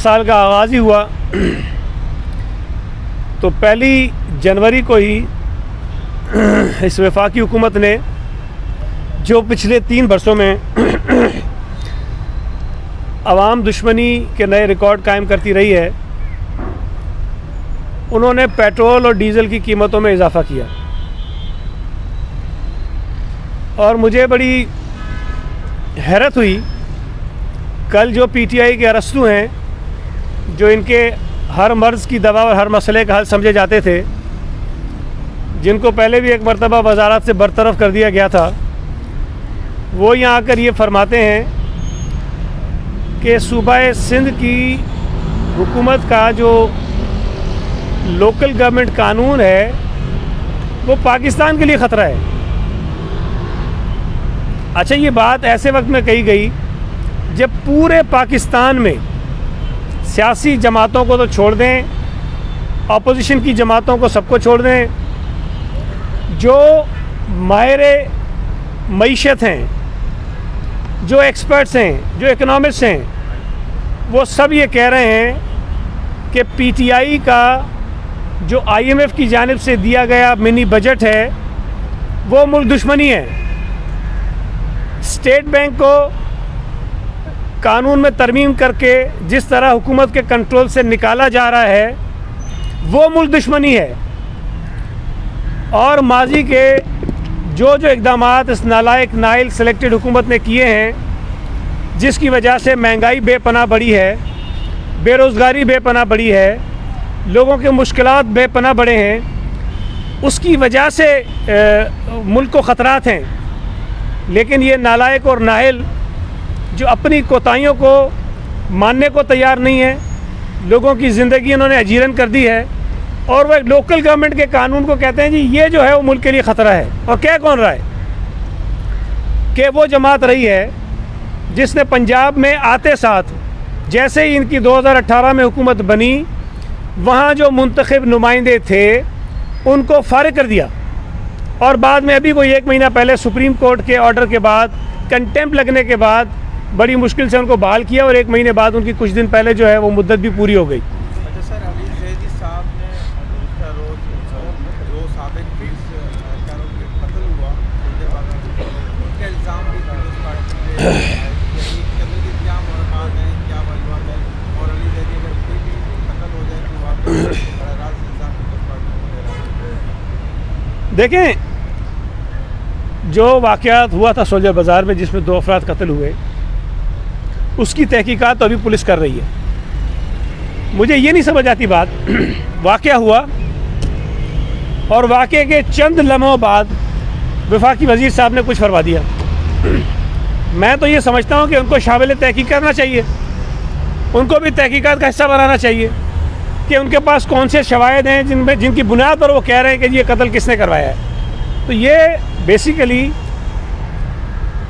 साल का आगाज़ ही हुआ तो 1 जनवरी को ही इस वफाकी हुकूमत ने जो पिछले 3 वर्षों में अवाम दुश्मनी के नए रिकॉर्ड कायम करती रही है, उन्होंने पेट्रोल और डीज़ल की कीमतों में इजाफ़ा किया। और मुझे बड़ी हैरत हुई, कल जो पीटीआई के अरस्तू हैं, जो इनके हर मर्ज़ की दवा और हर मसले का हल समझे जाते थे, जिनको पहले भी एक मरतबा वजारत से बरतरफ कर दिया गया था, वो यहाँ आकर ये फरमाते हैं कि सूबा सिंध की हुकूमत का जो लोकल गवर्नमेंट कानून है वो पाकिस्तान के लिए ख़तरा है। अच्छा, ये बात ऐसे वक्त में कही गई जब पूरे पाकिस्तान में सियासी जमातों को तो छोड़ दें, अपोजिशन की जमातों को सबको छोड़ दें, जो माहिर मईशत हैं, जो एक्सपर्ट्स हैं, जो इकनॉमिस्ट हैं, वो सब ये कह रहे हैं कि पीटीआई का जो आईएमएफ की जानिब से दिया गया मिनी बजट है वो मुल्क दुश्मनी है। स्टेट बैंक को कानून में तरमीम करके जिस तरह हुकूमत के कंट्रोल से निकाला जा रहा है वो मुल्क दुश्मनी है। और माजी के जो इक़दामात इस नालायक नाइल सेलेक्टेड हुकूमत ने किए हैं, जिसकी वजह से महंगाई बेपनाह बढ़ी है, बेरोज़गारी बेपनाह बढ़ी है, लोगों के मुश्किलात बेपनाह बढ़े हैं, उसकी वजह से मुल्क को ख़तरात हैं। लेकिन ये नालायक और नाहिल जो अपनी कोताहियों को मानने को तैयार नहीं है, लोगों की ज़िंदगी इन्होंने अजीरन कर दी है, और वह लोकल गवर्नमेंट के कानून को कहते हैं जी ये जो है वो मुल्क के लिए ख़तरा है। और कह कौन रहा है कि वो जमात रही है जिसने पंजाब में आते साथ जैसे ही इनकी 2018 में हुकूमत बनी, वहाँ जो मुंतखब नुमाइंदे थे उनको फारिग कर दिया, और बाद में अभी कोई 1 महीना पहले सुप्रीम कोर्ट के ऑर्डर के बाद, कंटेम्प्ट लगने के बाद बड़ी मुश्किल से उनको बहाल किया, और 1 महीने बाद उनकी कुछ दिन पहले जो है वो मुद्दत भी पूरी हो गई। अच्छा सर, अली जैदी साहब ने जो साबिक कत्ल हुआ, उनके इल्ज़ाम भी पीपल्स पार्टी पे कत्ल की क्या मुराद है, क्या वजूहत है, और अली जैदी अगर कोई भी कत्ल हो जाए तो वाकई राज इल्ज़ाम पीपल्स पार्टी को दे रहा है। देखें, जो वाक़यात हुआ था सोल्जर बाज़ार में जिसमें 2 अफराद कत्ल हुए, उसकी तहकीकात तो अभी पुलिस कर रही है। मुझे ये नहीं समझ आती बात, वाक़या हुआ और वाक़े के चंद लम्हों बाद वफाकी वज़ीर साहब ने कुछ फरमा दिया। मैं तो ये समझता हूँ कि उनको शामिल तहकीक करना चाहिए, उनको भी तहकीकात का हिस्सा बनाना चाहिए कि उनके पास कौन से शवाहिद हैं जिनकी बुनियाद पर वो कह रहे हैं कि ये कत्ल किसने करवाया है। तो ये बेसिकली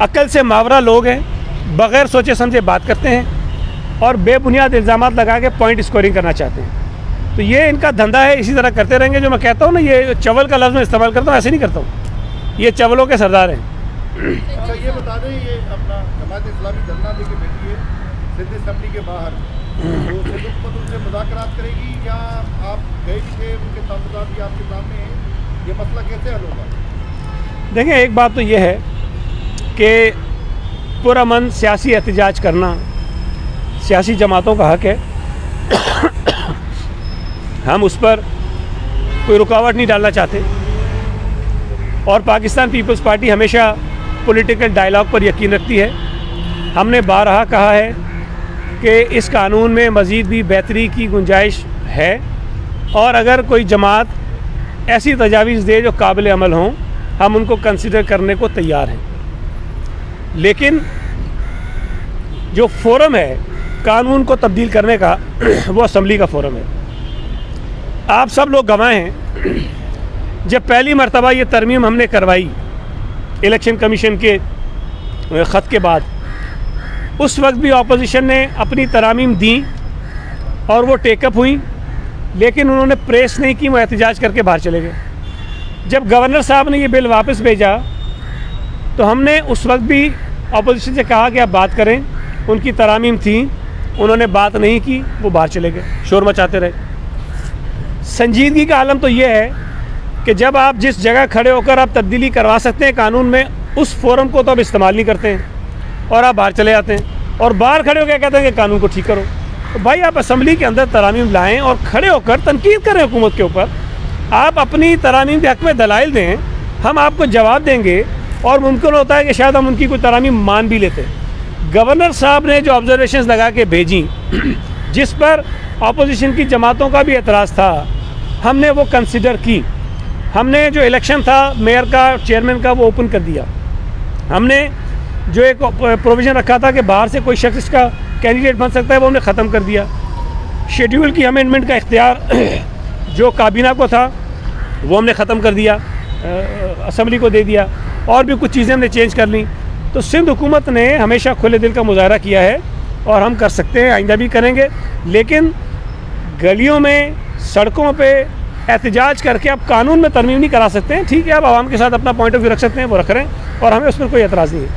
अक्ल से मावरा लोग हैं, बग़ैर सोचे समझे बात करते हैं और बेबुनियाद इल्ज़ामात लगा के पॉइंट स्कोरिंग करना चाहते हैं। तो ये इनका धंधा है, इसी तरह करते रहेंगे। जो मैं कहता हूँ ना, ये चवल का लफ्ज़ मैं इस्तेमाल करता हूँ, ऐसे नहीं करता हूँ, ये चवलों के सरदार हैं। अच्छा, ये बता दें, ये अपना जमात इस्लामी धरना लेके बैठी है सिंध असेंबली के बाहर, तो सिंध हुकूमत उनसे मुज़ाकरात करेगी या आप गए भी थे, उनके तहफ़्फ़ुज़ात भी आपके सामने हैं, ये मसला कैसे हल होगा? देखें, एक बात तो ये है कि पुरअमन सियासी एहतजाज करना सियासी जमातों का हक़ है, हम उस पर कोई रुकावट नहीं डालना चाहते, और पाकिस्तान पीपल्स पार्टी हमेशा पॉलिटिकल डायलॉग पर यकीन रखती है। हमने बारहा कहा है कि इस कानून में मज़ीद भी बेहतरी की गुंजाइश है, और अगर कोई जमात ऐसी तजावीज़ दे जो काबिल अमल हों, हम उनको कंसिडर करने को तैयार हैं। लेकिन जो फोरम है कानून को तब्दील करने का, वो असम्बली का फोरम है। आप सब लोग गवाह हैं, जब पहली मरतबा ये तरमीम हमने करवाई इलेक्शन कमीशन के ख़त के बाद, उस वक्त भी अपोजिशन ने अपनी तरामीम दी और वो टेकअप हुई, लेकिन उन्होंने प्रेस नहीं की, वो एहतजाज करके बाहर चले गए। जब गवर्नर साहब ने ये बिल वापस भेजा तो हमने उस वक्त भी अपोजिशन से कहा कि आप बात करें, उनकी तरामीम थी, उन्होंने बात नहीं की, वो बाहर चले गए, शोर मचाते रहे। संजीदगी का आलम तो ये है कि जब आप जिस जगह खड़े होकर आप तब्दीली करवा सकते हैं कानून में, उस फोरम को तो आप इस्तेमाल नहीं करते हैं और आप बाहर चले जाते हैं और बाहर खड़े होकर कहते हैं कि कानून को ठीक करो। तो भाई आप असम्बली के अंदर तरामीम लाएँ और खड़े होकर तनकीद करें हुकूमत के ऊपर। आप अपनी तरामीम के हक़ में दलाइल दें, हम आपको जवाब देंगे और मुमकिन होता है कि शायद हम उनकी कोई तरामीम मान भी लेते हैं। गवर्नर साहब ने जो ऑब्जर्वेशंस लगा के भेजी, जिस पर अपोजिशन की जमातों का भी एतराज़ था, हमने वो कंसिडर की। हमने जो इलेक्शन था मेयर का, चेयरमैन का, वो ओपन कर दिया। हमने जो एक प्रोविज़न रखा था कि बाहर से कोई शख्स इसका कैंडिडेट बन सकता है, वो हमने ख़त्म कर दिया। शेड्यूल की अमेंडमेंट का इख्तियार जो काबीना को था वो हमने ख़त्म कर दिया, असम्बली को दे दिया, और भी कुछ चीज़ें हमने चेंज कर ली। तो सिंध हुकूमत ने हमेशा खुले दिल का मुजाहरा किया है और हम कर सकते हैं, आइंदा भी करेंगे। लेकिन गलियों में, सड़कों पे एहतजाज करके आप कानून में तरमीम नहीं करा सकते हैं। ठीक है, आप आवाम के साथ अपना पॉइंट ऑफ व्यू रख सकते हैं, वो रख रहे हैं और हमें उस पर कोई एतराज़ नहीं है।